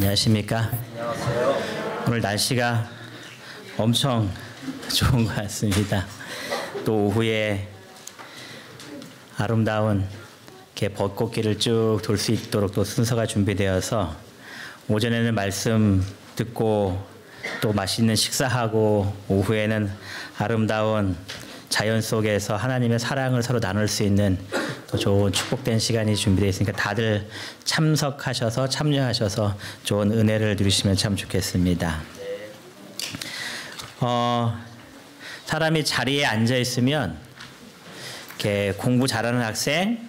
안녕하십니까? 안녕하세요. 오늘 날씨가 엄청 좋은 것 같습니다. 또 오후에 아름다운 이렇게 벚꽃길을 쭉 돌 수 있도록 또 순서가 준비되어서 오전에는 말씀 듣고 또 맛있는 식사하고 오후에는 아름다운 자연 속에서 하나님의 사랑을 서로 나눌 수 있는 또 좋은 축복된 시간이 준비되어 있으니까 다들 참석하셔서 참여하셔서 좋은 은혜를 누리시면 참 좋겠습니다. 사람이 자리에 앉아 있으면 이렇게 공부 잘하는 학생,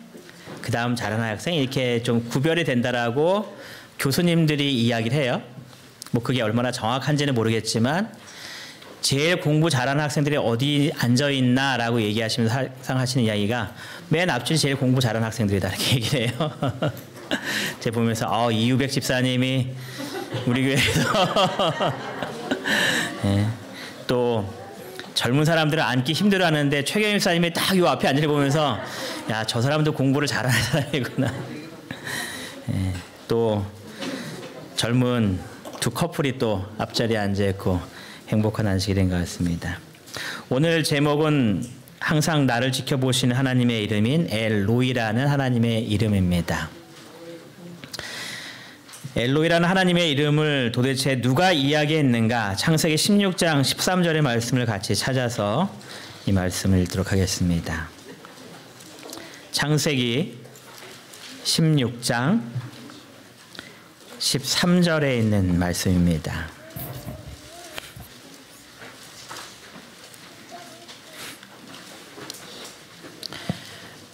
그 다음 잘하는 학생 이렇게 좀 구별이 된다라고 교수님들이 이야기를 해요. 뭐 그게 얼마나 정확한지는 모르겠지만 제일 공부 잘하는 학생들이 어디 앉아 있나라고 얘기하시면서 항상 하시는 이야기가 맨 앞줄이 제일 공부 잘하는 학생들이다 이렇게 얘기를 해요. 제가 보면서 이유백 집사님이 우리 교회에서 네. 또 젊은 사람들은 앉기 힘들어하는데 최경영 집사님이 딱 요 앞에 앉으려 보면서 야, 저 사람도 공부를 잘하는 사람이구나. 네. 또 젊은 두 커플이 또 앞자리에 앉아있고 행복한 안식이 된 것 같습니다. 오늘 제목은 항상 나를 지켜보시는 하나님의 이름인 엘로이라는 하나님의 이름입니다. 엘로이라는 하나님의 이름을 도대체 누가 이야기했는가? 창세기 16장 13절의 말씀을 같이 찾아서 이 말씀을 읽도록 하겠습니다. 창세기 16장 13절에 있는 말씀입니다.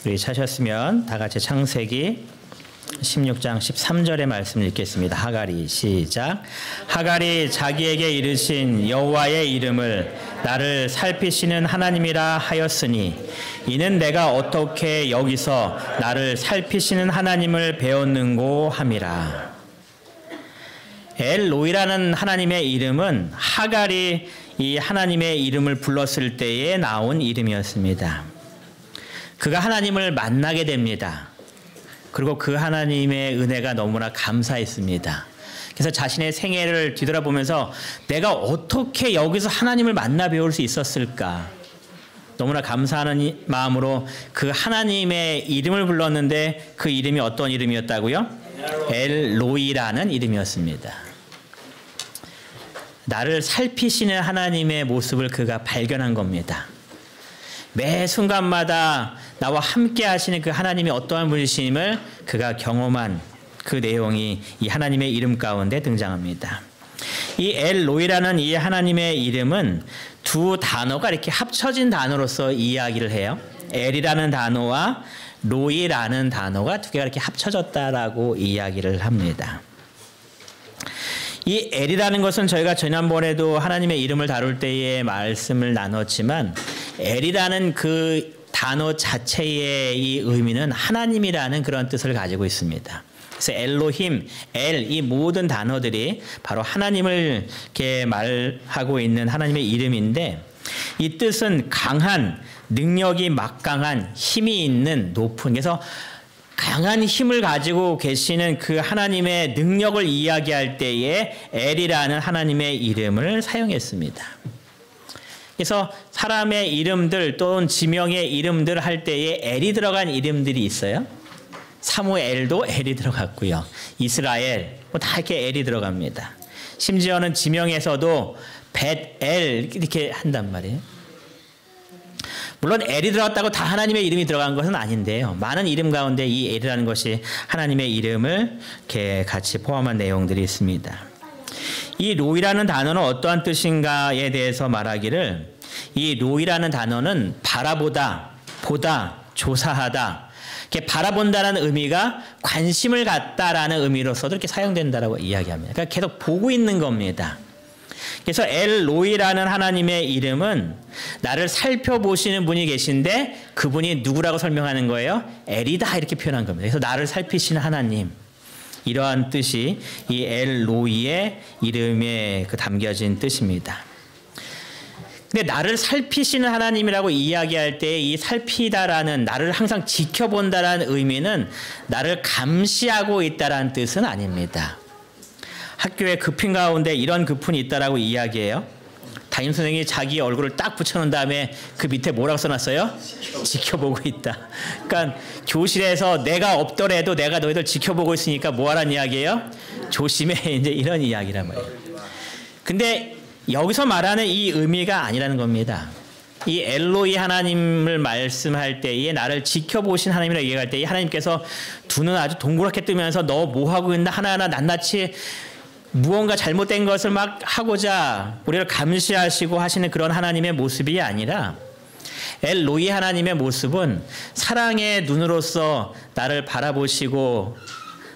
우리 찾으셨으면 다 같이 창세기 16장 13절의 말씀을 읽겠습니다. 하갈이 시작. 하갈이 자기에게 이르신 여호와의 이름을 나를 살피시는 하나님이라 하였으니 이는 내가 어떻게 여기서 나를 살피시는 하나님을 배웠는고 함이라. 엘로이라는 하나님의 이름은 하갈이 이 하나님의 이름을 불렀을 때에 나온 이름이었습니다. 그가 하나님을 만나게 됩니다. 그리고 그 하나님의 은혜가 너무나 감사했습니다. 그래서 자신의 생애를 뒤돌아보면서 내가 어떻게 여기서 하나님을 만나 배울 수 있었을까? 너무나 감사하는 마음으로 그 하나님의 이름을 불렀는데 그 이름이 어떤 이름이었다고요? 엘로이라는 이름이었습니다. 나를 살피시는 하나님의 모습을 그가 발견한 겁니다. 매 순간마다 나와 함께 하시는 그 하나님이 어떠한 분이심을 그가 경험한 그 내용이 이 하나님의 이름 가운데 등장합니다. 이 엘로이라는 이 하나님의 이름은 두 단어가 이렇게 합쳐진 단어로서 이야기를 해요. 엘이라는 단어와 로이라는 단어가 두 개가 이렇게 합쳐졌다라고 이야기를 합니다. 이 엘이라는 것은 저희가 지난번에도 하나님의 이름을 다룰 때에 말씀을 나눴지만 엘이라는 그 단어 자체의 이 의미는 하나님이라는 그런 뜻을 가지고 있습니다. 그래서 엘로힘, 엘, 이 모든 단어들이 바로 하나님을 이렇게 말하고 있는 하나님의 이름인데 이 뜻은 강한, 능력이 막강한, 힘이 있는, 높은, 그래서 강한 힘을 가지고 계시는 그 하나님의 능력을 이야기할 때에 엘이라는 하나님의 이름을 사용했습니다. 그래서 사람의 이름들 또는 지명의 이름들 할 때에 엘이 들어간 이름들이 있어요. 사무엘도 엘이 들어갔고요. 이스라엘 다 이렇게 엘이 들어갑니다. 심지어는 지명에서도 벳엘 이렇게 한단 말이에요. 물론 엘이 들어갔다고 다 하나님의 이름이 들어간 것은 아닌데요. 많은 이름 가운데 이 엘이라는 것이 하나님의 이름을 이렇게 같이 포함한 내용들이 있습니다. 이 로이라는 단어는 어떠한 뜻인가에 대해서 말하기를 이 로이라는 단어는 바라보다, 보다, 조사하다, 이렇게 바라본다는 의미가 관심을 갖다라는 의미로서도 이렇게 사용된다라고 이야기합니다. 그러니까 계속 보고 있는 겁니다. 그래서 엘로이라는 하나님의 이름은 나를 살펴보시는 분이 계신데 그분이 누구라고 설명하는 거예요? 엘이다 이렇게 표현한 겁니다. 그래서 나를 살피시는 하나님. 이러한 뜻이 이 엘로이의 이름에 담겨진 뜻입니다. 근데 나를 살피시는 하나님이라고 이야기할 때 이 살피다라는 나를 항상 지켜본다라는 의미는 나를 감시하고 있다라는 뜻은 아닙니다. 학교에 급힌 가운데 이런 급훈이 있다라고 이야기해요. 담임선생님이 자기 얼굴을 딱 붙여놓은 다음에 그 밑에 뭐라고 써놨어요? 지켜보고 있다. 그러니까 교실에서 내가 없더라도 내가 너희들 지켜보고 있으니까 뭐하란 이야기예요? 조심해. 이제 이런 이야기란 말이에요. 근데 여기서 말하는 이 의미가 아니라는 겁니다. 이 엘로이 하나님을 말씀할 때에 나를 지켜보신 하나님이라고 얘기할 때에 하나님께서 두 눈 아주 동그랗게 뜨면서 너 뭐하고 있나 하나하나 낱낱이 무언가 잘못된 것을 막 하고자 우리를 감시하시고 하시는 그런 하나님의 모습이 아니라 엘로이 하나님의 모습은 사랑의 눈으로서 나를 바라보시고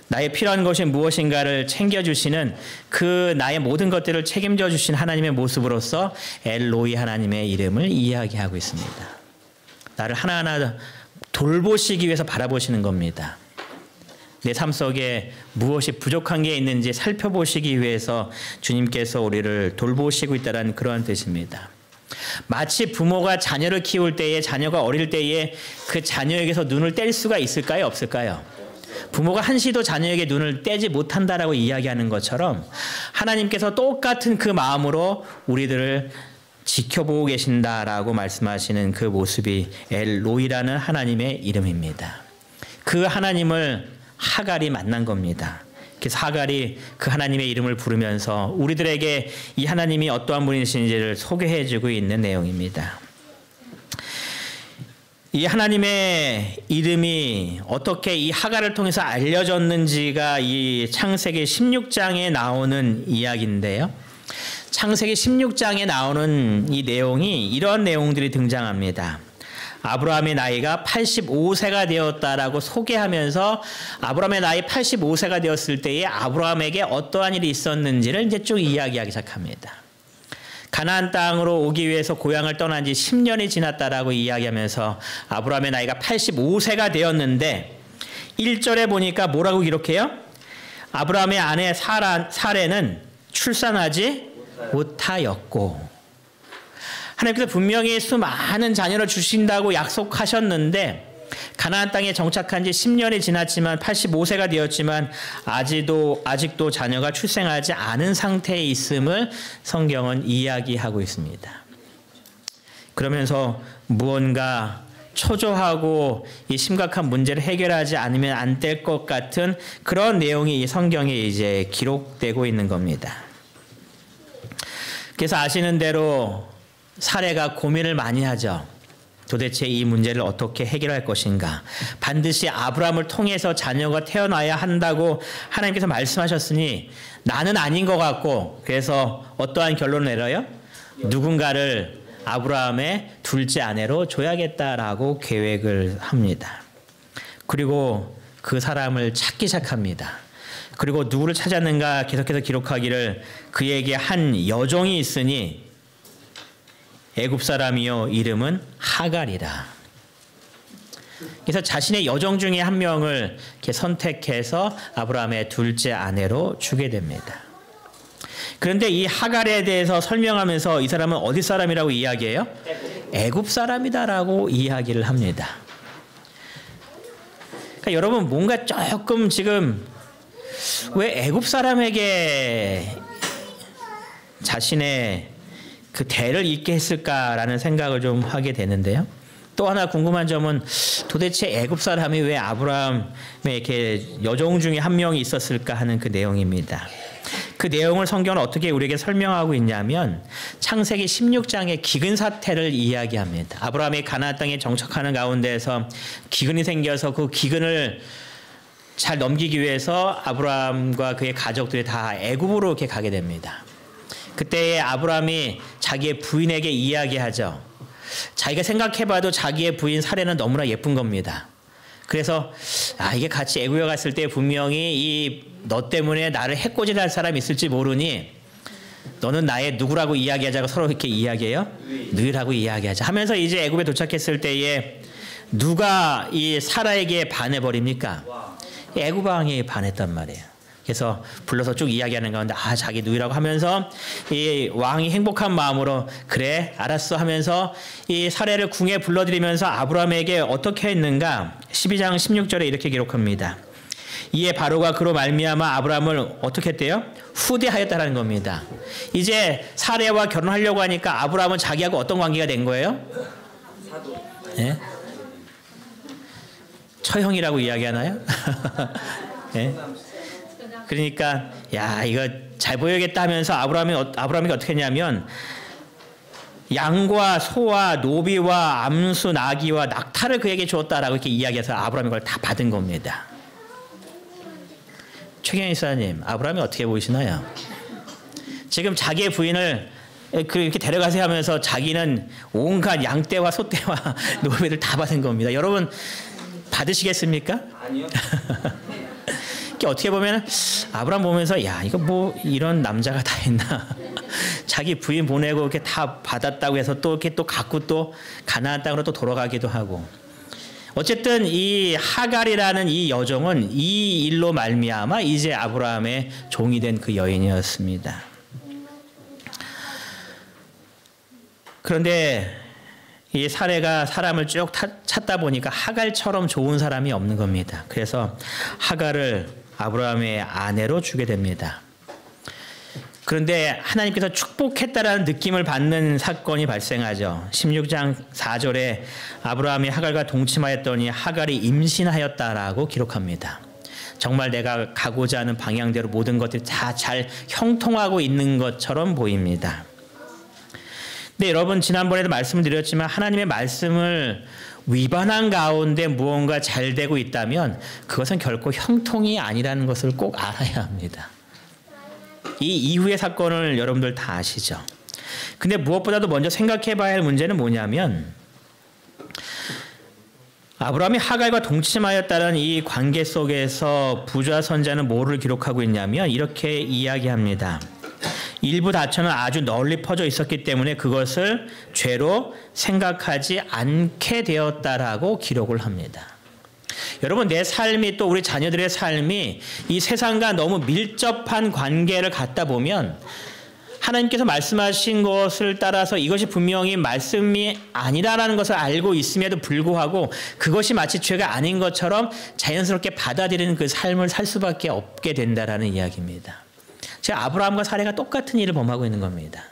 나의 필요한 것이 무엇인가를 챙겨주시는 그 나의 모든 것들을 책임져 주신 하나님의 모습으로서 엘로이 하나님의 이름을 이야기하고 있습니다. 나를 하나하나 돌보시기 위해서 바라보시는 겁니다. 내 삶 속에 무엇이 부족한 게 있는지 살펴보시기 위해서 주님께서 우리를 돌보시고 있다는 그러한 뜻입니다. 마치 부모가 자녀를 키울 때에 자녀가 어릴 때에 그 자녀에게서 눈을 뗄 수가 있을까요? 없을까요? 부모가 한시도 자녀에게 눈을 떼지 못한다라고 이야기하는 것처럼 하나님께서 똑같은 그 마음으로 우리들을 지켜보고 계신다라고 말씀하시는 그 모습이 엘로이라는 하나님의 이름입니다. 그 하나님을 하갈이 만난 겁니다. 그래서 하갈이 그 하나님의 이름을 부르면서 우리들에게 이 하나님이 어떠한 분이신지를 소개해주고 있는 내용입니다. 이 하나님의 이름이 어떻게 이 하갈을 통해서 알려졌는지가 이 창세기 16장에 나오는 이야기인데요. 창세기 16장에 나오는 이 내용이 이런 내용들이 등장합니다. 아브라함의 나이가 85세가 되었다라고 소개하면서 아브라함의 나이 85세가 되었을 때에 아브라함에게 어떠한 일이 있었는지를 이제 쭉 이야기하기 시작합니다. 가나안 땅으로 오기 위해서 고향을 떠난 지 10년이 지났다라고 이야기하면서 아브라함의 나이가 85세가 되었는데 1절에 보니까 뭐라고 기록해요? 아브라함의 아내 사레는 출산하지 못하였고 하나님께서 분명히 수많은 자녀를 주신다고 약속하셨는데 가나안 땅에 정착한 지 10년이 지났지만 85세가 되었지만 아직도 자녀가 출생하지 않은 상태에 있음을 성경은 이야기하고 있습니다. 그러면서 무언가 초조하고 이 심각한 문제를 해결하지 않으면 안 될 것 같은 그런 내용이 이 성경에 이제 기록되고 있는 겁니다. 그래서 아시는 대로 사례가 고민을 많이 하죠. 도대체 이 문제를 어떻게 해결할 것인가. 반드시 아브라함을 통해서 자녀가 태어나야 한다고 하나님께서 말씀하셨으니 나는 아닌 것 같고 그래서 어떠한 결론을 내려요? 누군가를 아브라함의 둘째 아내로 줘야겠다라고 계획을 합니다. 그리고 그 사람을 찾기 시작합니다. 그리고 누구를 찾았는가 계속해서 기록하기를 그에게 한 여종이 있으니 애굽 사람이요 이름은 하갈이라. 그래서 자신의 여종 중에 한 명을 이렇게 선택해서 아브라함의 둘째 아내로 주게 됩니다. 그런데 이 하갈에 대해서 설명하면서 이 사람은 어디 사람이라고 이야기해요? 애굽 사람이다라고 이야기를 합니다. 그러니까 여러분 뭔가 조금 지금 왜 애굽 사람에게 자신의 그 대를 잇게 했을까라는 생각을 좀 하게 되는데요. 또 하나 궁금한 점은 도대체 애굽 사람이 왜 아브라함의 이렇게 여종 중에 한 명이 있었을까 하는 그 내용입니다. 그 내용을 성경은 어떻게 우리에게 설명하고 있냐면 창세기 16장의 기근 사태를 이야기합니다. 아브라함이 가나안 땅에 정착하는 가운데에서 기근이 생겨서 그 기근을 잘 넘기기 위해서 아브라함과 그의 가족들이 다 애굽으로 이렇게 가게 됩니다. 그때 아브라함이 자기의 부인에게 이야기하죠. 자기가 생각해봐도 자기의 부인 사레는 너무나 예쁜 겁니다. 그래서 이게 같이 애굽에 갔을 때 분명히 너 때문에 나를 해코지할 사람이 있을지 모르니 너는 나의 누구라고 이야기하자고 서로 이렇게 이야기해요. 너희라고 이야기하자 하면서 이제 애굽에 도착했을 때에 누가 이 사라에게 반해버립니까? 애굽 왕이 반했단 말이에요. 그래서 불러서 쭉 이야기하는 가운데 자기 누이라고 하면서 이 왕이 행복한 마음으로 그래 알았어 하면서 이 사례를 궁에 불러들이면서 아브라함에게 어떻게 했는가 12장 16절에 이렇게 기록합니다. 이에 바로가 그로 말미암아 아브라함을 어떻게 했대요? 후대하였다라는 겁니다. 이제 사레와 결혼하려고 하니까 아브라함은 자기하고 어떤 관계가 된 거예요? 예? 처형이라고 이야기하나요? 예? 그러니까 야 이거 잘 보여야겠다 하면서 아브라함이 어떻게 했냐면 양과 소와 노비와 암수 나귀와 낙타를 그에게 주었다라고 이렇게 이야기해서 아브라함이 그걸 다 받은 겁니다. 최경희 사님, 아브라함이 어떻게 보이시나요? 지금 자기의 부인을 그렇게 데려가세요 하면서 자기는 온갖 양떼와 소떼와 노비들 다 받은 겁니다. 여러분 받으시겠습니까? 아니요. 어떻게 보면 아브라함 보면서 야 이거 뭐 이런 남자가 다 있나. 자기 부인 보내고 이렇게 다 받았다고 해서 또 이렇게 또 갖고 또 가나안 땅으로 또 돌아가기도 하고. 어쨌든 이 하갈이라는 이 여종은 이 일로 말미암아 이제 아브라함의 종이 된 그 여인이었습니다. 그런데 이 사레가 사람을 쭉 찾다 보니까 하갈처럼 좋은 사람이 없는 겁니다. 그래서 하갈을 아브라함의 아내로 주게 됩니다. 그런데 하나님께서 축복했다라는 느낌을 받는 사건이 발생하죠. 16장 4절에 아브라함이 하갈과 동침하였더니 하갈이 임신하였다라고 기록합니다. 정말 내가 가고자 하는 방향대로 모든 것들이 다 잘 형통하고 있는 것처럼 보입니다. 근데 여러분 지난번에도 말씀을 드렸지만 하나님의 말씀을 위반한 가운데 무언가 잘 되고 있다면 그것은 결코 형통이 아니라는 것을 꼭 알아야 합니다. 이 이후의 사건을 여러분들 다 아시죠. 근데 무엇보다도 먼저 생각해 봐야 할 문제는 뭐냐면 아브라함이 하갈과 동침하였다는 이 관계 속에서 부자 선자는 뭐를 기록하고 있냐면 이렇게 이야기합니다. 일부 다처는 아주 널리 퍼져 있었기 때문에 그것을 죄로 생각하지 않게 되었다라고 기록을 합니다. 여러분 내 삶이 또 우리 자녀들의 삶이 이 세상과 너무 밀접한 관계를 갖다 보면 하나님께서 말씀하신 것을 따라서 이것이 분명히 말씀이 아니라는 것을 알고 있음에도 불구하고 그것이 마치 죄가 아닌 것처럼 자연스럽게 받아들이는 그 삶을 살 수밖에 없게 된다라는 이야기입니다. 제가 아브라함과 사레가 똑같은 일을 범하고 있는 겁니다.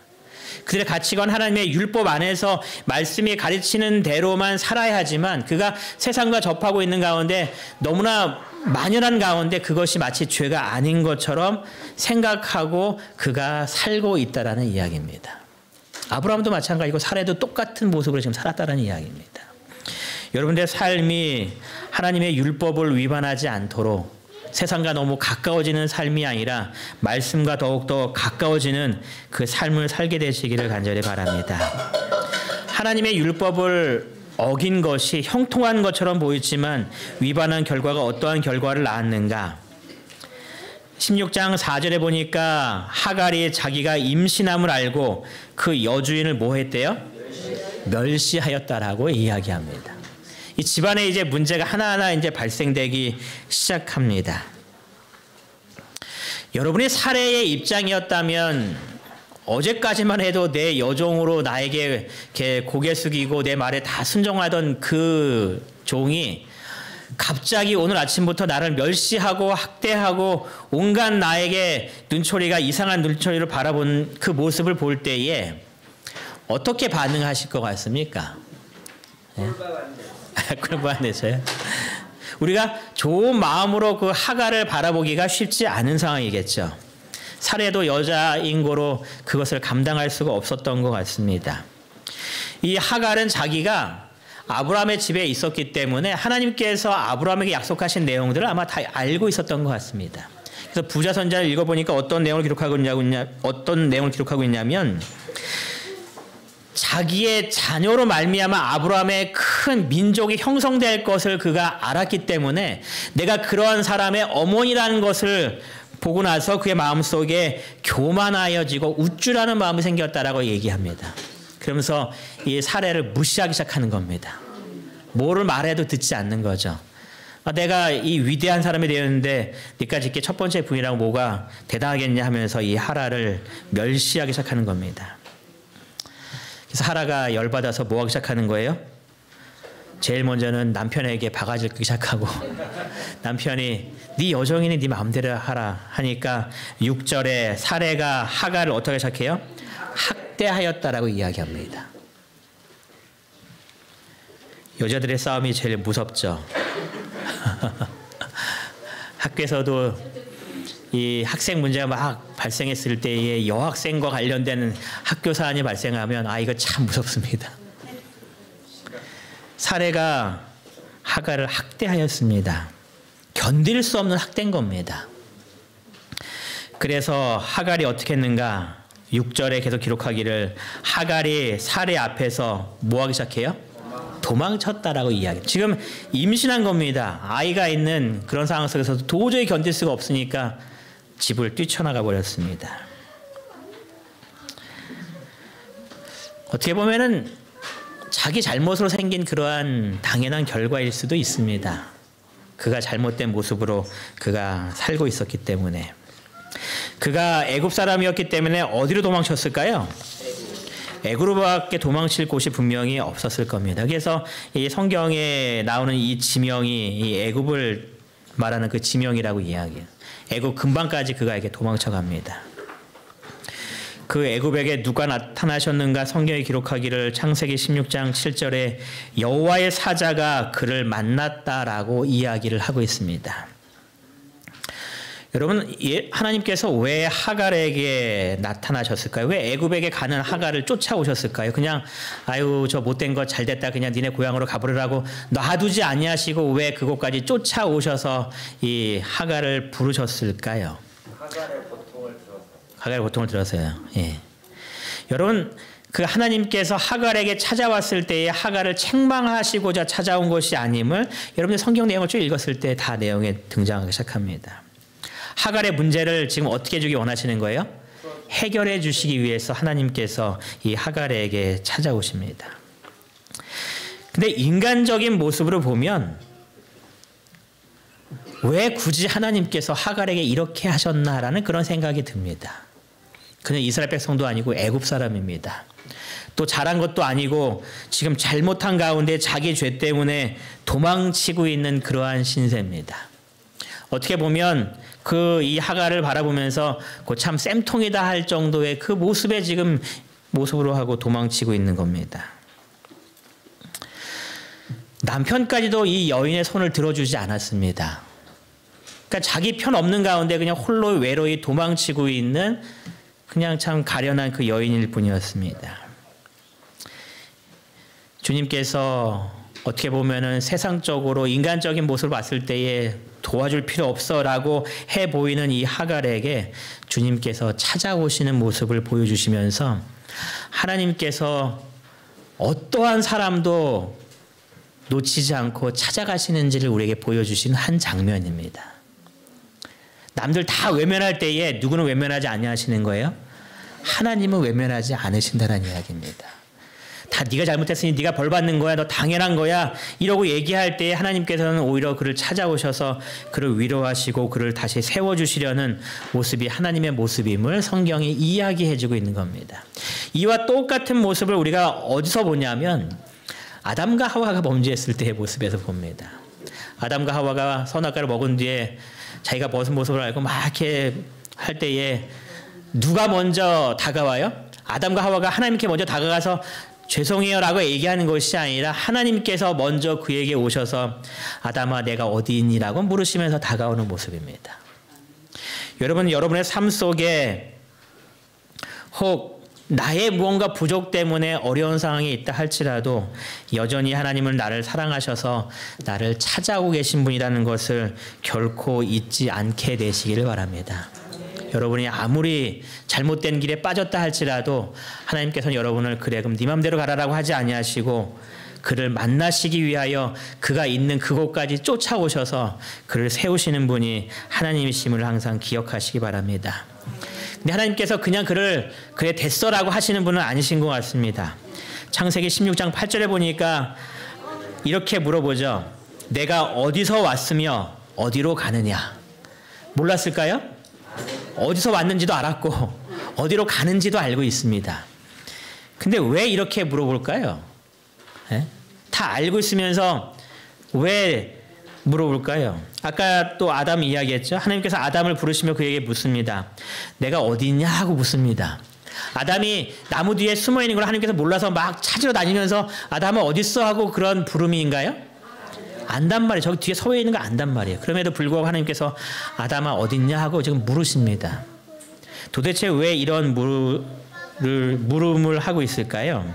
그들의 가치관 하나님의 율법 안에서 말씀이 가르치는 대로만 살아야 하지만 그가 세상과 접하고 있는 가운데 너무나 만연한 가운데 그것이 마치 죄가 아닌 것처럼 생각하고 그가 살고 있다라는 이야기입니다. 아브라함도 마찬가지고 사레도 똑같은 모습으로 지금 살았다는 이야기입니다. 여러분들의 삶이 하나님의 율법을 위반하지 않도록 세상과 너무 가까워지는 삶이 아니라 말씀과 더욱더 가까워지는 그 삶을 살게 되시기를 간절히 바랍니다. 하나님의 율법을 어긴 것이 형통한 것처럼 보이지만 위반한 결과가 어떠한 결과를 낳았는가? 16장 4절에 보니까 하갈이 자기가 임신함을 알고 그 여주인을 뭐 했대요? 멸시하였다라고 이야기합니다. 이 집안에 이제 문제가 하나하나 이제 발생되기 시작합니다. 여러분이 사레의 입장이었다면 어제까지만 해도 내 여종으로 나에게 고개 숙이고 내 말에 다 순종하던 그 종이 갑자기 오늘 아침부터 나를 멸시하고 학대하고 온갖 나에게 눈초리가 이상한 눈초리를 바라본 그 모습을 볼 때에 어떻게 반응하실 것 같습니까? 그런 안 되세요? 우리가 좋은 마음으로 그 하갈을 바라보기가 쉽지 않은 상황이겠죠. 사레도 여자인 고로 그것을 감당할 수가 없었던 것 같습니다. 이 하갈은 자기가 아브라함의 집에 있었기 때문에 하나님께서 아브라함에게 약속하신 내용들을 아마 다 알고 있었던 것 같습니다. 그래서 부자 선자를 읽어보니까 어떤 내용을 기록하고 있냐면 자기의 자녀로 말미암아 아브라함의 큰 민족이 형성될 것을 그가 알았기 때문에 내가 그러한 사람의 어머니라는 것을 보고 나서 그의 마음속에 교만하여지고 우쭐하는 마음이 생겼다라고 얘기합니다. 그러면서 이 사례를 무시하기 시작하는 겁니다. 뭐를 말해도 듣지 않는 거죠. 내가 이 위대한 사람이 되었는데 네가 짓게 첫 번째 부인이라고 뭐가 대단하겠냐 하면서 이 하라를 멸시하기 시작하는 겁니다. 그래서 하라가 열받아서 뭐 하기 시작하는 거예요? 제일 먼저는 남편에게 바가지를 끄기 시작하고 남편이 네 여종이니 네 마음대로 하라 하니까 6절에 사레가 하갈을 어떻게 시작해요? 학대하였다라고 이야기합니다. 여자들의 싸움이 제일 무섭죠. 학교에서도 이 학생 문제가 막 발생했을 때에 여학생과 관련된 학교 사안이 발생하면 이거 참 무섭습니다. 사레가 하갈을 학대하였습니다. 견딜 수 없는 학대인 겁니다. 그래서 하갈이 어떻게 했는가? 6절에 계속 기록하기를 하갈이 사레 앞에서 뭐하기 시작해요? 도망쳤다라고 이야기. 지금 임신한 겁니다. 아이가 있는 그런 상황 속에서도 도저히 견딜 수가 없으니까 집을 뛰쳐나가 버렸습니다. 어떻게 보면은 자기 잘못으로 생긴 그러한 당연한 결과일 수도 있습니다. 그가 잘못된 모습으로 그가 살고 있었기 때문에. 그가 애굽 사람이었기 때문에 어디로 도망쳤을까요? 애굽으로밖에 도망칠 곳이 분명히 없었을 겁니다. 그래서 이 성경에 나오는 이 지명이 이 애굽을 말하는 그 지명이라고 이야기해요. 애굽 근방까지 그가 이렇게 도망쳐 갑니다. 그 애굽에게 누가 나타나셨는가? 성경에 기록하기를 창세기 16장 7절에 여호와의 사자가 그를 만났다라고 이야기를 하고 있습니다. 여러분, 하나님께서 왜 하갈에게 나타나셨을까요? 왜 애굽에게 가는 하갈을 쫓아오셨을까요? 그냥 아유 저 못된 거 잘됐다 그냥 니네 고향으로 가버리라고 놔두지 아니하시고 왜 그곳까지 쫓아오셔서 이 하갈을 부르셨을까요? 하갈의 고통을 들었어요. 예. 여러분, 그 하나님께서 하갈에게 찾아왔을 때에 하갈을 책망하시고자 찾아온 것이 아님을 여러분들 성경 내용을 쭉 읽었을 때 다 내용에 등장하기 시작합니다. 하갈의 문제를 지금 어떻게 해주기 원하시는 거예요? 해결해 주시기 위해서 하나님께서 이 하갈에게 찾아오십니다. 근데 인간적인 모습으로 보면 왜 굳이 하나님께서 하갈에게 이렇게 하셨나라는 그런 생각이 듭니다. 그는 이스라엘 백성도 아니고 애굽 사람입니다. 또 잘한 것도 아니고 지금 잘못한 가운데 자기 죄 때문에 도망치고 있는 그러한 신세입니다. 어떻게 보면 그 이 하갈을 바라보면서 참 쌤통이다 할 정도의 그 모습에 지금 모습으로 하고 도망치고 있는 겁니다. 남편까지도 이 여인의 손을 들어주지 않았습니다. 그러니까 자기 편 없는 가운데 그냥 홀로 외로이 도망치고 있는 그냥 참 가련한 그 여인일 뿐이었습니다. 주님께서 어떻게 보면은 세상적으로 인간적인 모습을 봤을 때에 도와줄 필요 없어라고 해 보이는 이 하갈에게 주님께서 찾아오시는 모습을 보여주시면서 하나님께서 어떠한 사람도 놓치지 않고 찾아가시는지를 우리에게 보여주시는 한 장면입니다. 남들 다 외면할 때에 누구는 외면하지 아니하시는 거예요? 하나님은 외면하지 않으신다는 이야기입니다. 다 네가 잘못했으니 네가 벌 받는 거야. 너 당연한 거야. 이러고 얘기할 때에 하나님께서는 오히려 그를 찾아오셔서 그를 위로하시고 그를 다시 세워주시려는 모습이 하나님의 모습임을 성경이 이야기해주고 있는 겁니다. 이와 똑같은 모습을 우리가 어디서 보냐면 아담과 하와가 범죄했을 때의 모습에서 봅니다. 아담과 하와가 선악과를 먹은 뒤에 자기가 벗은 모습을 알고 막 이렇게 할 때에 누가 먼저 다가와요? 아담과 하와가 하나님께 먼저 다가가서 죄송해요 라고 얘기하는 것이 아니라 하나님께서 먼저 그에게 오셔서 아담아 내가 어디 있니? 라고 물으시면서 다가오는 모습입니다. 여러분, 여러분의 삶 속에 혹 나의 무언가 부족 때문에 어려운 상황이 있다 할지라도 여전히 하나님은 나를 사랑하셔서 나를 찾아오고 계신 분이라는 것을 결코 잊지 않게 되시기를 바랍니다. 여러분이 아무리 잘못된 길에 빠졌다 할지라도 하나님께서는 여러분을 그래 그럼 네 맘대로 가라라고 하지 아니하시고 그를 만나시기 위하여 그가 있는 그곳까지 쫓아오셔서 그를 세우시는 분이 하나님이심을 항상 기억하시기 바랍니다. 근데 하나님께서 그냥 그를 그래 됐어라고 하시는 분은 아니신 것 같습니다. 창세기 16장 8절에 보니까 이렇게 물어보죠. 내가 어디서 왔으며 어디로 가느냐? 몰랐을까요? 어디서 왔는지도 알았고 어디로 가는지도 알고 있습니다. 근데 왜 이렇게 물어볼까요? 네? 다 알고 있으면서 왜 물어볼까요? 아까 또 아담 이야기했죠. 하나님께서 아담을 부르시며 그에게 묻습니다. 내가 어디 있냐 하고 묻습니다. 아담이 나무 뒤에 숨어 있는 걸 하나님께서 몰라서 막 찾으러 다니면서 아담은 어디 있어 하고 그런 부름인가요? 안단 말이에요. 저기 뒤에 서 있는 거 안단 말이에요. 그럼에도 불구하고 하나님께서 아담아 어디 있냐 하고 지금 물으십니다. 도대체 왜 이런 물음을 하고 있을까요?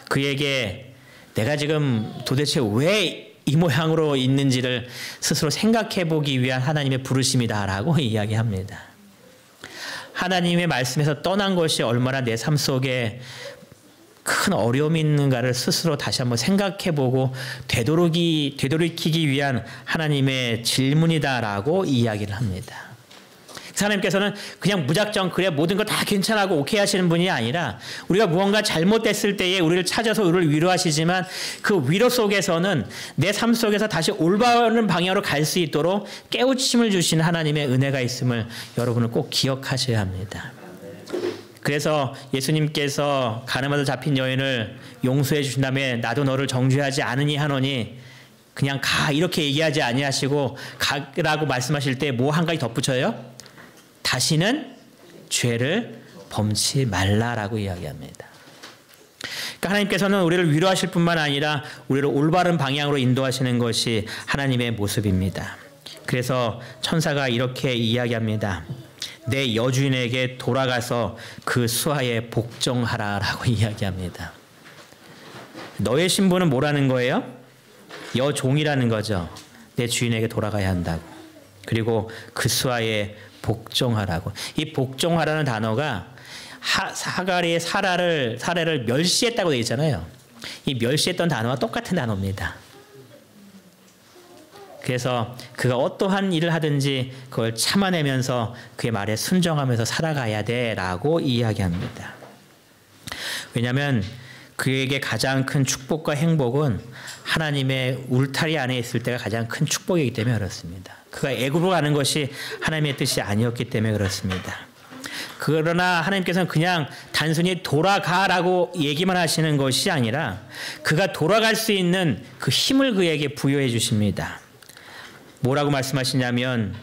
그에게 내가 지금 도대체 왜 이 모양으로 있는지를 스스로 생각해 보기 위한 하나님의 부르심이다라고 이야기합니다. 하나님의 말씀에서 떠난 것이 얼마나 내 삶 속에 큰 어려움이 있는가를 스스로 다시 한번 생각해 보고 되돌이키기 위한 하나님의 질문이다라고 이야기를 합니다. 하나님께서는 그냥 무작정 그래 모든 거 다 괜찮아고 오케이 하시는 분이 아니라 우리가 무언가 잘못됐을 때에 우리를 찾아서 우리를 위로하시지만 그 위로 속에서는 내 삶 속에서 다시 올바른 방향으로 갈 수 있도록 깨우침을 주시는 하나님의 은혜가 있음을 여러분은 꼭 기억하셔야 합니다. 그래서 예수님께서 가늠하다 잡힌 여인을 용서해 주신 다음에 나도 너를 정죄하지 않으니 하노니 그냥 가 이렇게 얘기하지 아니하시고 가라고 말씀하실 때 뭐 한 가지 덧붙여요? 다시는 죄를 범치 말라라고 이야기합니다. 그러니까 하나님께서는 우리를 위로하실 뿐만 아니라 우리를 올바른 방향으로 인도하시는 것이 하나님의 모습입니다. 그래서 천사가 이렇게 이야기합니다. 내 여주인에게 돌아가서 그 수하에 복종하라라고 이야기합니다. 너의 신분은 뭐라는 거예요? 여종이라는 거죠. 내 주인에게 돌아가야 한다고. 그리고 그 수하에 복종하라고. 이 복종하라는 단어가 하갈이 사례를 멸시했다고 되어 있잖아요. 이 멸시했던 단어와 똑같은 단어입니다. 그래서 그가 어떠한 일을 하든지 그걸 참아내면서 그의 말에 순종하면서 살아가야 돼라고 이야기합니다. 왜냐하면 그에게 가장 큰 축복과 행복은 하나님의 울타리 안에 있을 때가 가장 큰 축복이기 때문에 그렇습니다. 그가 애굽으로 가는 것이 하나님의 뜻이 아니었기 때문에 그렇습니다. 그러나 하나님께서는 그냥 단순히 돌아가라고 얘기만 하시는 것이 아니라 그가 돌아갈 수 있는 그 힘을 그에게 부여해 주십니다. 뭐라고 말씀하시냐면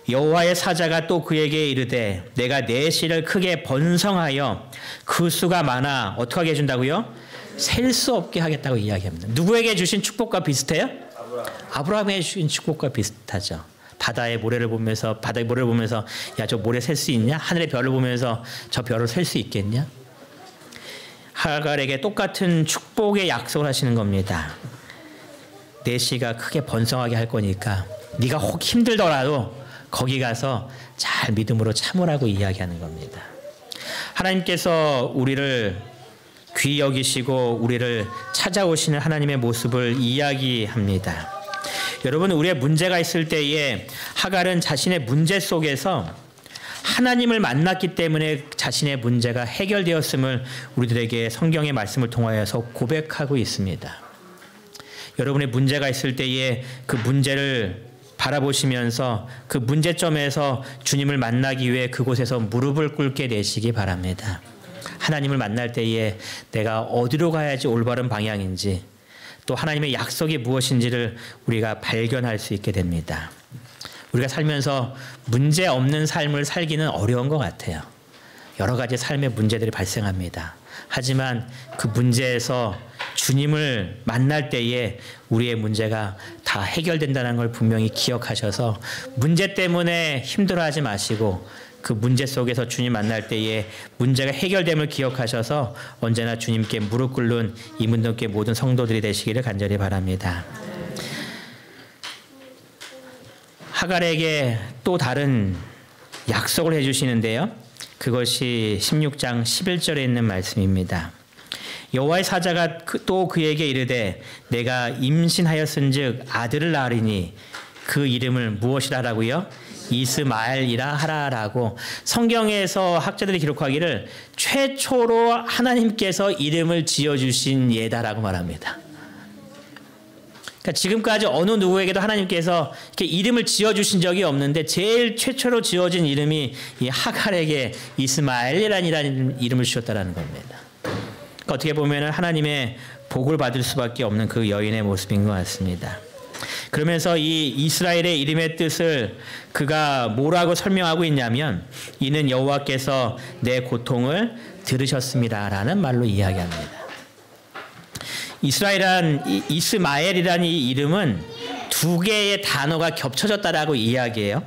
여호와의 사자가 또 그에게 이르되 내가 내 씨를 크게 번성하여 그 수가 많아 어떻게 하게 해준다고요? 셀 수 없게 하겠다고 이야기합니다. 누구에게 주신 축복과 비슷해요? 아브라함에게 주신 축복과 비슷하죠. 바다의 모래를 보면서 야, 저 모래 셀 수 있냐? 하늘의 별을 보면서 저 별을 셀 수 있겠냐? 하갈에게 똑같은 축복의 약속을 하시는 겁니다. 내 씨가 크게 번성하게 할 거니까 네가 혹 힘들더라도 거기 가서 잘 믿음으로 참으라고 이야기하는 겁니다. 하나님께서 우리를 귀히 여기시고 우리를 찾아오시는 하나님의 모습을 이야기합니다. 여러분, 우리의 문제가 있을 때에 하갈은 자신의 문제 속에서 하나님을 만났기 때문에 자신의 문제가 해결되었음을 우리들에게 성경의 말씀을 통하여서 고백하고 있습니다. 여러분의 문제가 있을 때에 그 문제를 바라보시면서 그 문제점에서 주님을 만나기 위해 그곳에서 무릎을 꿇게 되시기 바랍니다. 하나님을 만날 때에 내가 어디로 가야지 올바른 방향인지 또 하나님의 약속이 무엇인지를 우리가 발견할 수 있게 됩니다. 우리가 살면서 문제 없는 삶을 살기는 어려운 것 같아요. 여러 가지 삶의 문제들이 발생합니다. 하지만 그 문제에서 주님을 만날 때에 우리의 문제가 다 해결된다는 걸 분명히 기억하셔서 문제 때문에 힘들어하지 마시고 그 문제 속에서 주님 만날 때에 문제가 해결됨을 기억하셔서 언제나 주님께 무릎 꿇는 이분들께 모든 성도들이 되시기를 간절히 바랍니다. 하갈에게 또 다른 약속을 해주시는데요. 그것이 16장 11절에 있는 말씀입니다. 여호와의 사자가 또 그에게 이르되 내가 임신하였은즉 아들을 낳으리니 그 이름을 무엇이라 하라고요? 이스마엘이라 하라라고 성경에서 학자들이 기록하기를 최초로 하나님께서 이름을 지어주신 예다라고 말합니다. 그러니까 지금까지 어느 누구에게도 하나님께서 이렇게 이름을 지어주신 적이 없는데 제일 최초로 지어진 이름이 이 하갈에게 이스마엘이라는 이름을 주셨다라는 겁니다. 그러니까 어떻게 보면 하나님의 복을 받을 수밖에 없는 그 여인의 모습인 것 같습니다. 그러면서 이 이스라엘의 이름의 뜻을 그가 뭐라고 설명하고 있냐면 이는 여호와께서 내 고통을 들으셨습니다라는 말로 이야기합니다. 이스마엘이라는 이 이름은 두 개의 단어가 겹쳐졌다라고 이야기해요.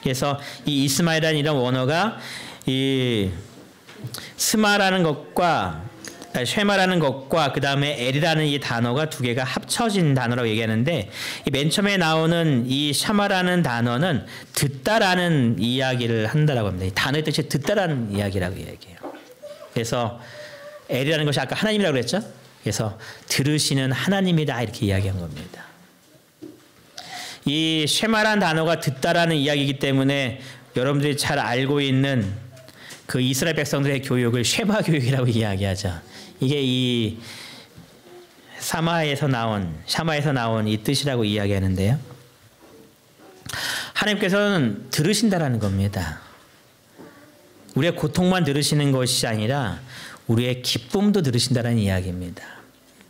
그래서 이 이스마엘이라는 이런 원어가 이 스마라는 것과 쉐마라는 것과 그 다음에 엘이라는 이 단어가 두 개가 합쳐진 단어라고 얘기하는데 이 맨 처음에 나오는 이 샤마라는 단어는 듣다라는 이야기를 한다라고 합니다. 이 단어의 뜻이 듣다라는 이야기라고 얘기해요. 그래서 엘이라는 것이 아까 하나님이라고 그랬죠. 그래서 들으시는 하나님이다 이렇게 이야기한 겁니다. 이 쉐마라는 단어가 듣다라는 이야기이기 때문에 여러분들이 잘 알고 있는 그 이스라엘 백성들의 교육을 쉐마 교육이라고 이야기하죠. 이게 이 샤마에서 나온 이 뜻이라고 이야기하는데요. 하나님께서는 들으신다라는 겁니다. 우리의 고통만 들으시는 것이 아니라 우리의 기쁨도 들으신다라는 이야기입니다.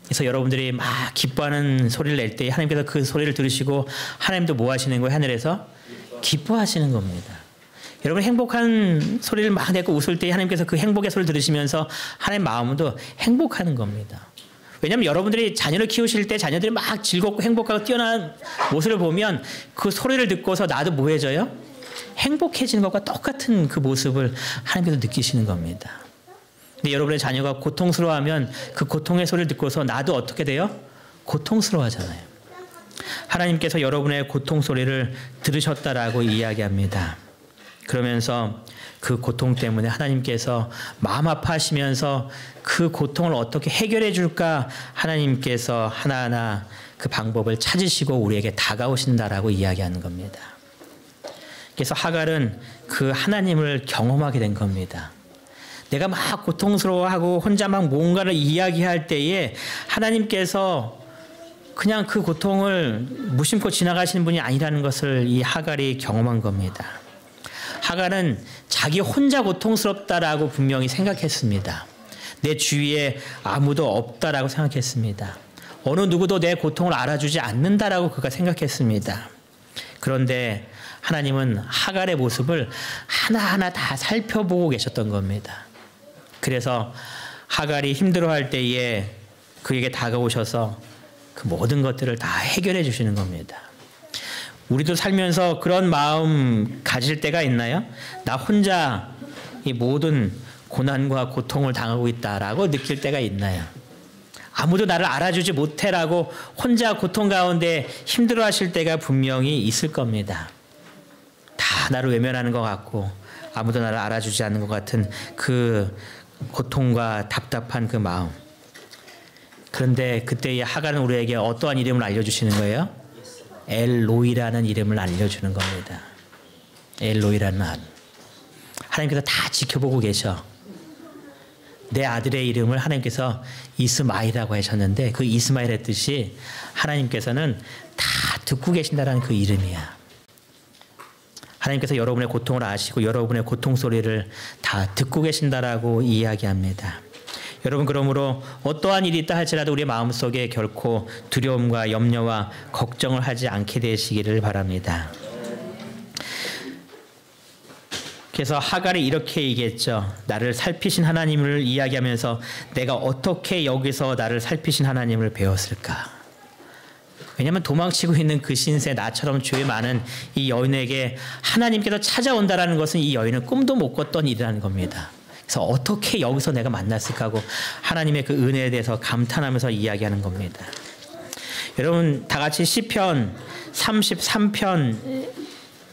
그래서 여러분들이 막 기뻐하는 소리를 낼 때 하나님께서 그 소리를 들으시고 하나님도 뭐 하시는 거예요? 하늘에서 기뻐하시는 겁니다. 여러분 행복한 소리를 막 내고 웃을 때 하나님께서 그 행복의 소리를 들으시면서 하나님 마음도 행복하는 겁니다. 왜냐하면 여러분들이 자녀를 키우실 때 자녀들이 막 즐겁고 행복하고 뛰어난 모습을 보면 그 소리를 듣고서 나도 뭐 해져요? 행복해지는 것과 똑같은 그 모습을 하나님께서 느끼시는 겁니다. 근데 여러분의 자녀가 고통스러워하면 그 고통의 소리를 듣고서 나도 어떻게 돼요? 고통스러워하잖아요. 하나님께서 여러분의 고통 소리를 들으셨다라고 이야기합니다. 그러면서 그 고통 때문에 하나님께서 마음 아파하시면서 그 고통을 어떻게 해결해 줄까 하나님께서 하나하나 그 방법을 찾으시고 우리에게 다가오신다라고 이야기하는 겁니다. 그래서 하갈은 그 하나님을 경험하게 된 겁니다. 내가 막 고통스러워하고 혼자 막 뭔가를 이야기할 때에 하나님께서 그냥 그 고통을 무심코 지나가시는 분이 아니라는 것을 이 하갈이 경험한 겁니다. 하갈은 자기 혼자 고통스럽다라고 분명히 생각했습니다. 내 주위에 아무도 없다라고 생각했습니다. 어느 누구도 내 고통을 알아주지 않는다라고 그가 생각했습니다. 그런데 하나님은 하갈의 모습을 하나하나 다 살펴보고 계셨던 겁니다. 그래서 하갈이 힘들어할 때에 그에게 다가오셔서 그 모든 것들을 다 해결해 주시는 겁니다. 우리도 살면서 그런 마음 가질 때가 있나요? 나 혼자 이 모든 고난과 고통을 당하고 있다라고 느낄 때가 있나요? 아무도 나를 알아주지 못해라고 혼자 고통 가운데 힘들어하실 때가 분명히 있을 겁니다. 다 나를 외면하는 것 같고 아무도 나를 알아주지 않는 것 같은 그 고통과 답답한 그 마음. 그런데 그때의 하갈은 우리에게 어떠한 이름을 알려주시는 거예요? 엘로이라는 이름을 알려주는 겁니다. 엘로이라는 하나님께서 다 지켜보고 계셔. 내 아들의 이름을 하나님께서 이스마일이라고 하셨는데 그 이스마일의 뜻이 하나님께서는 다 듣고 계신다라는 그 이름이야. 하나님께서 여러분의 고통을 아시고 여러분의 고통 소리를 다 듣고 계신다라고 이야기합니다. 여러분 그러므로 어떠한 일이 있다 할지라도 우리의 마음속에 결코 두려움과 염려와 걱정을 하지 않게 되시기를 바랍니다. 그래서 하갈이 이렇게 얘기했죠. 나를 살피신 하나님을 이야기하면서 내가 어떻게 여기서 나를 살피신 하나님을 배웠을까? 왜냐하면 도망치고 있는 그 신세 나처럼 죄 많은 이 여인에게 하나님께서 찾아온다라는 것은 이 여인은 꿈도 못 꿨던 일이라는 겁니다. 그래서 어떻게 여기서 내가 만났을까 하고 하나님의 그 은혜에 대해서 감탄하면서 이야기하는 겁니다. 여러분 다 같이 시편 33편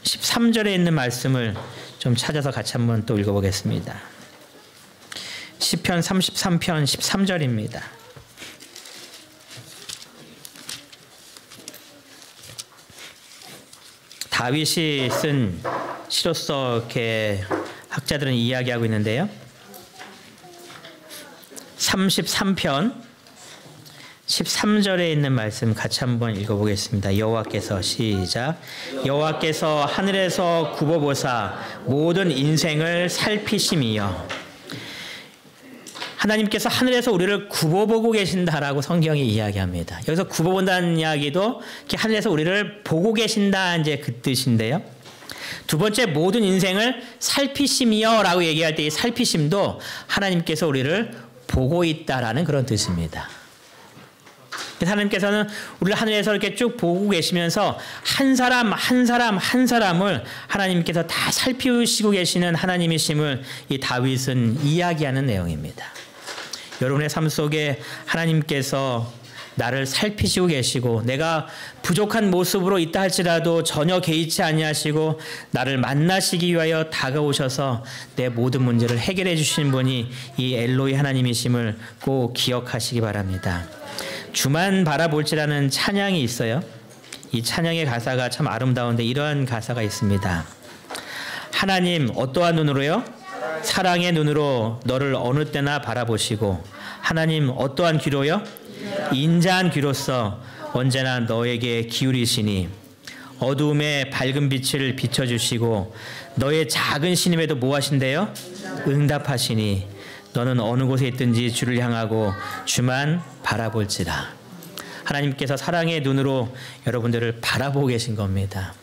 13절에 있는 말씀을 좀 찾아서 같이 한번 또 읽어보겠습니다. 시편 33편 13절입니다. 다윗이 쓴 시로서 이렇게 학자들은 이야기하고 있는데요. 33편 13절에 있는 말씀 같이 한번 읽어보겠습니다. 여호와께서 시작. 여호와께서 하늘에서 굽어보사 모든 인생을 살피심이여. 하나님께서 하늘에서 우리를 굽어보고 계신다라고 성경이 이야기합니다. 여기서 굽어본다는 이야기도 이렇게 하늘에서 우리를 보고 계신다 이제 그 뜻인데요. 두 번째, 모든 인생을 살피심이여라고 얘기할 때 이 살피심도 하나님께서 우리를 보고 있다라는 그런 뜻입니다. 하나님께서는 우리를 하늘에서 이렇게 쭉 보고 계시면서 한 사람 한 사람을 하나님께서 다 살피시고 계시는 하나님이심을 이 다윗은 이야기하는 내용입니다. 여러분의 삶 속에 하나님께서 나를 살피시고 계시고 내가 부족한 모습으로 있다 할지라도 전혀 개의치 아니하시고 나를 만나시기 위하여 다가오셔서 내 모든 문제를 해결해 주시는 분이 이 엘로이 하나님이심을 꼭 기억하시기 바랍니다. 주만 바라볼지라는 찬양이 있어요. 이 찬양의 가사가 참 아름다운데 이러한 가사가 있습니다. 하나님 어떠한 눈으로요? 사랑의 눈으로 너를 어느 때나 바라보시고 하나님 어떠한 귀로요? 인자한 귀로서 언제나 너에게 기울이시니 어두움에 밝은 빛을 비춰주시고 너의 작은 신임에도 뭐 하신대요? 응답하시니 너는 어느 곳에 있든지 주를 향하고 주만 바라볼지라. 하나님께서 사랑의 눈으로 여러분들을 바라보고 계신 겁니다.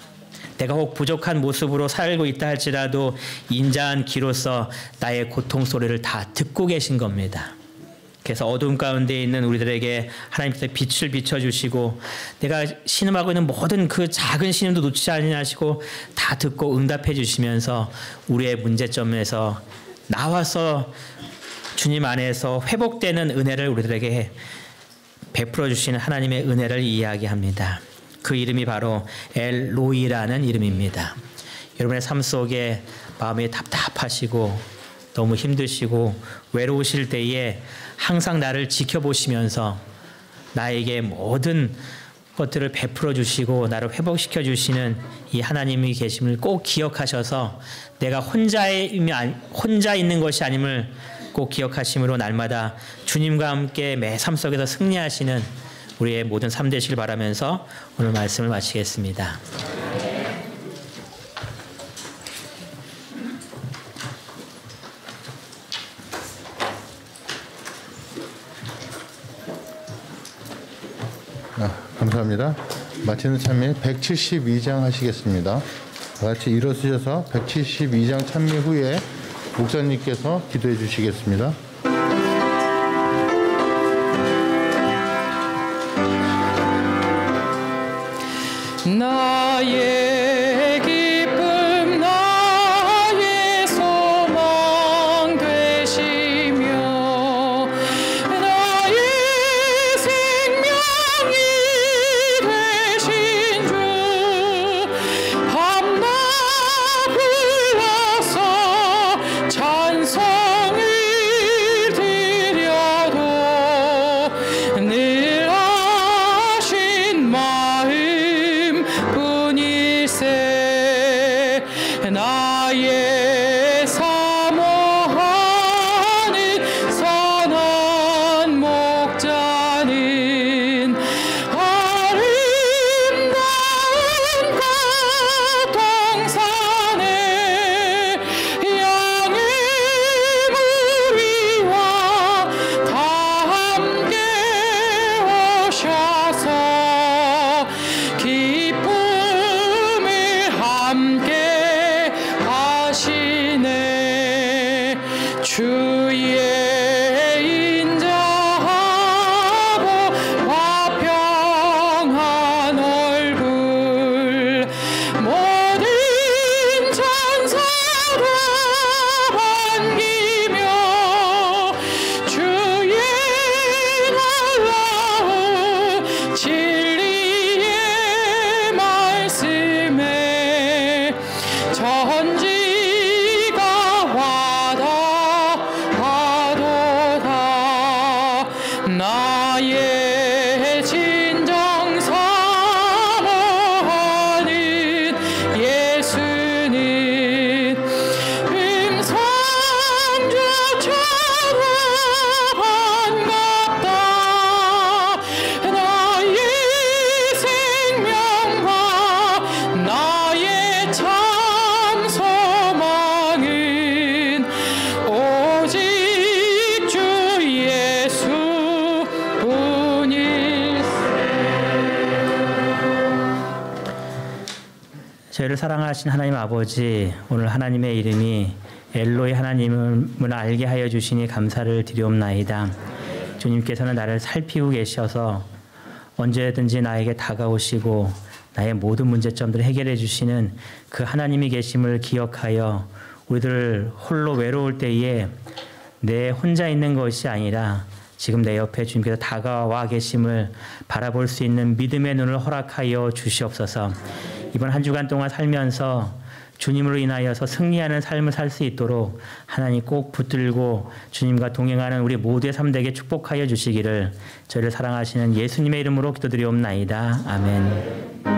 내가 혹 부족한 모습으로 살고 있다 할지라도 인자한 귀로서 나의 고통 소리를 다 듣고 계신 겁니다. 그래서 어두움 가운데 있는 우리들에게 하나님께서 빛을 비춰주시고 내가 신음하고 있는 모든 그 작은 신음도 놓치지 아니하시고 다 듣고 응답해 주시면서 우리의 문제점에서 나와서 주님 안에서 회복되는 은혜를 우리들에게 베풀어 주시는 하나님의 은혜를 이야기합니다. 그 이름이 바로 엘로이라는 이름입니다. 여러분의 삶 속에 마음이 답답하시고 너무 힘드시고 외로우실 때에 항상 나를 지켜보시면서 나에게 모든 것들을 베풀어 주시고 나를 회복시켜 주시는 이 하나님이 계심을 꼭 기억하셔서 내가 혼자 있는 것이 아님을 꼭 기억하심으로 날마다 주님과 함께 매 삶 속에서 승리하시는 우리의 모든 삶 되시길 바라면서 오늘 말씀을 마치겠습니다. 감사합니다. 마치는 찬미 172장 하시겠습니다. 다 같이 일어서셔서 172장 찬미 후에 목사님께서 기도해 주시겠습니다. 나의 기쁨 나의 소망 되시며 나의 생명이 되신 주 밤낮 불러서 찬송을 드려도 늘 하신 마음 뿐일세. 나의 사모하는 선한 목자는 아름다운 가동산에 양의 무리와 다 함께 오셔서 기쁨을 함께 하시네. 주의 인자하고 화평한 얼굴 모든 천사가 반기며 주의 놀라운 진리의 말씀에 전지가 와닿아도다. 나의 진정 사모하는 예수는 음성조차도 반갑다. 나의 생명과 나의 참 소망은 오직 주 저희를 사랑하신 하나님 아버지, 오늘 하나님의 이름이 엘로이 하나님을 알게 하여 주시니 감사를 드리옵나이다. 주님께서는 나를 살피고 계셔서 언제든지 나에게 다가오시고 나의 모든 문제점들을 해결해 주시는 그 하나님이 계심을 기억하여 우리들 홀로 외로울 때에 내 혼자 있는 것이 아니라 지금 내 옆에 주님께서 다가와 계심을 바라볼 수 있는 믿음의 눈을 허락하여 주시옵소서. 이번 한 주간 동안 살면서 주님으로 인하여서 승리하는 삶을 살 수 있도록 하나님 꼭 붙들고 주님과 동행하는 우리 모두의 삶 되게 축복하여 주시기를 저희를 사랑하시는 예수님의 이름으로 기도드리옵나이다. 아멘.